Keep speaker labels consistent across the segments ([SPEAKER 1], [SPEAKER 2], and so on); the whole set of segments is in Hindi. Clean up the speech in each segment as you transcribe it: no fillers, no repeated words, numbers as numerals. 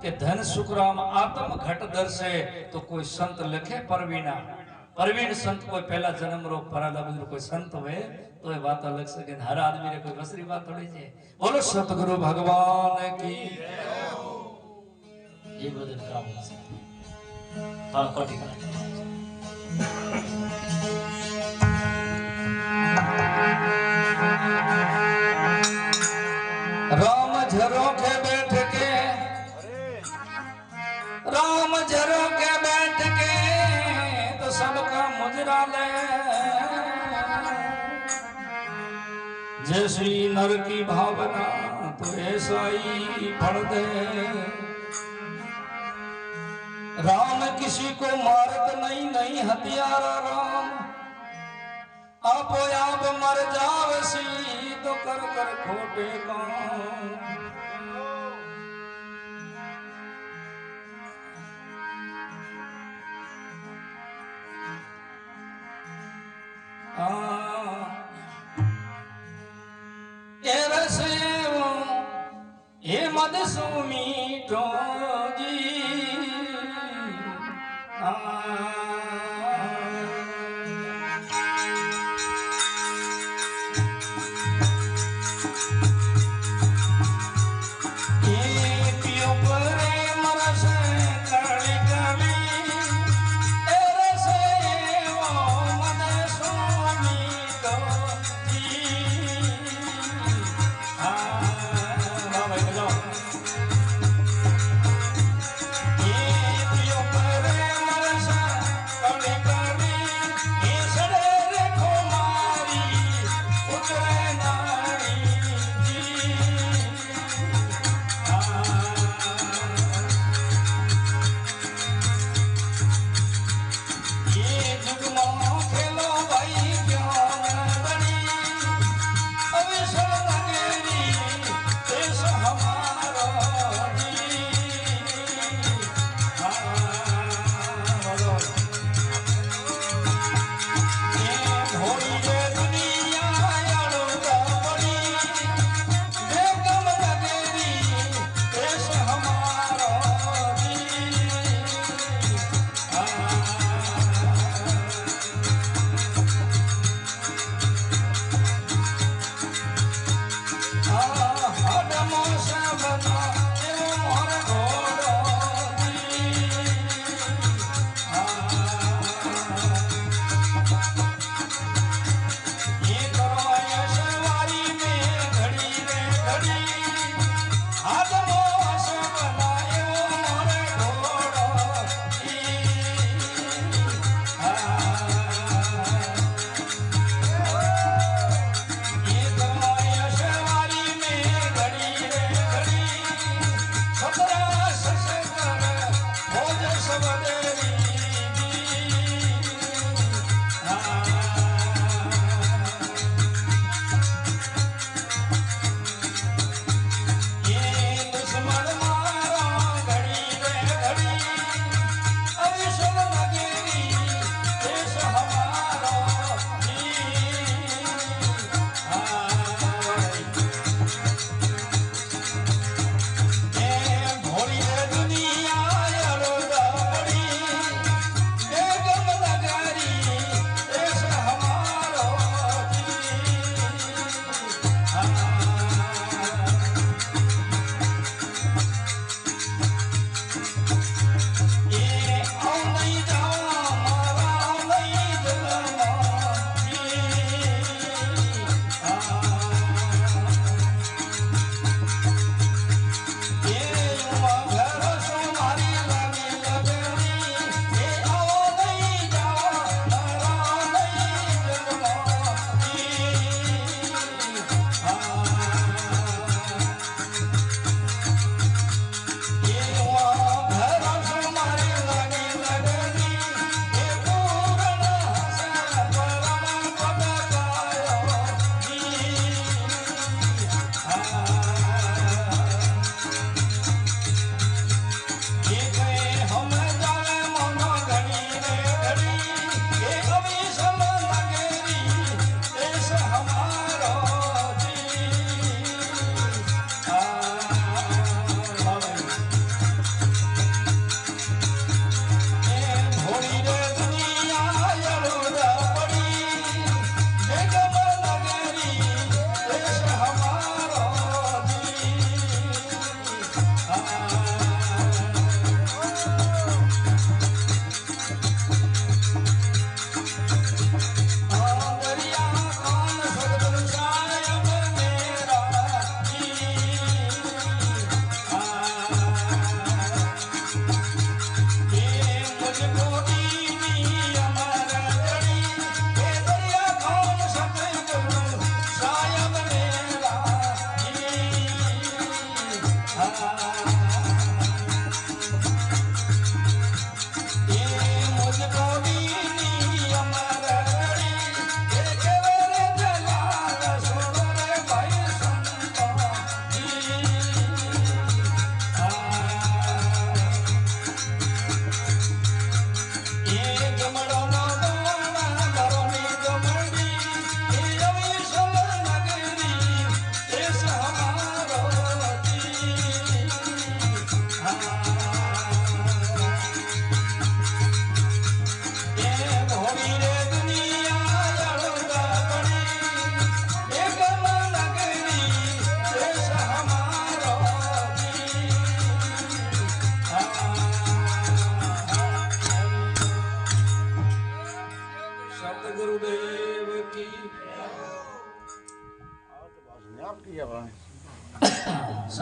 [SPEAKER 1] કે ધન સુખરામ આત્મ ઘટ દર્શે તો કોઈ સંત લખે પરવીના परवीन संत कोई पहला जन्म रो पराला बंदर कोई संत हुए तो ये बात अलग से कि हर आदमी रे कोई वसरी बात थोड़ी है। बोलो सतगुरु भगवान की ये बदल काम से हां कोटी का राम झरो के बैठ के राम झरो के बैठ के सबका मुजरा ले जैसी नर की भावना तो ऐसा ही फल दे। राम किसी को मारत नहीं नहीं हथियारा राम आप मर जावसी तो कर कर खोटे काम। ये मद सुमीठो जी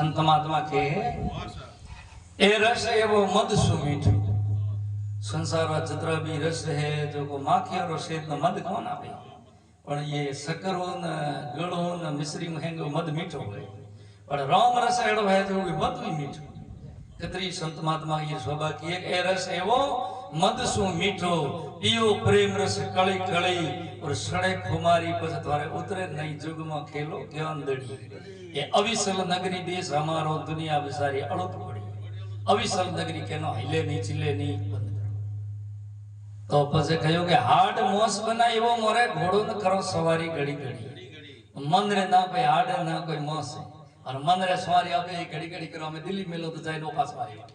[SPEAKER 1] संत महात्मा के ए रस एवो मद सु मीठो संसार में जितना भी रस है जो को माखी और शेद न मद कौन आवे पर ये शक्कर हो न गुड़ हो न मिश्री महंगो मद मीठो है पर राम रस एड़ो है जो मद भी मीठो कितनी संत महात्मा ये शोभा की एक ए रस एवो मद सु मीठो पियो प्रेम रस कड़ी कड़ी और सड़े खुमारी पछ तुम्हारे उतरे नई जुग में खेलो ज्ञान दड़ी ये अविसल नगरी देश हमारो दुनिया बिसारी अड़ुत पड़ी अविसल नगरी के नो हिले नहीं चिल्ले नहीं बंद करो तो पछे कहो के हाड मोस बनाई वो मोरे घोड़ो न करो सवारी घड़ी घड़ी मन रे ना कोई हाड ना कोई मोस और मन रे सवारी आवे घड़ी घड़ी करो हमें दिल्ली मिलो तो जाए नो पास आयो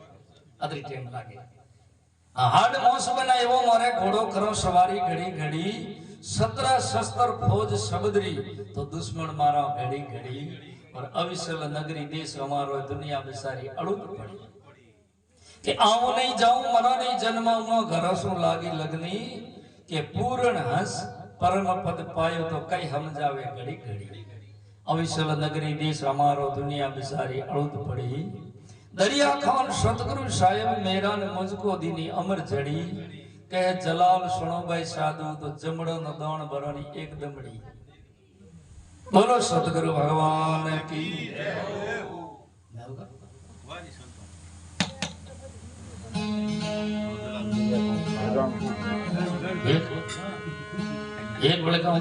[SPEAKER 1] अदरी टाइम लागे हाड मोस बनाई वो मोरे घोड़ो करो सवारी घड़ी घड़ी 17 शस्त्र फौज सबदरी तो दुश्मन मारा घड़ी घड़ी और अविसल नगरी देश हमारो दुनिया बिसारी अड़ुत पड़ी कि आओ नहीं जाऊं मरा नहीं जन्माऊं घर सु लागी लगनी के पूर्ण हंस परम पद पायो तो कई हम जावे घड़ी घड़ी अविसल नगरी देश हमारो दुनिया बिसारी अड़ुत पड़ी दरिया खान सतगुरु साहेब मेरा ने मुझको दीनी अमर जड़ी कह जलाल सुनो भाई साधु तो जमड़ो न दौण भरोनी एक दमड़ी बोलो सतगुरु भगवान की एक बड़े का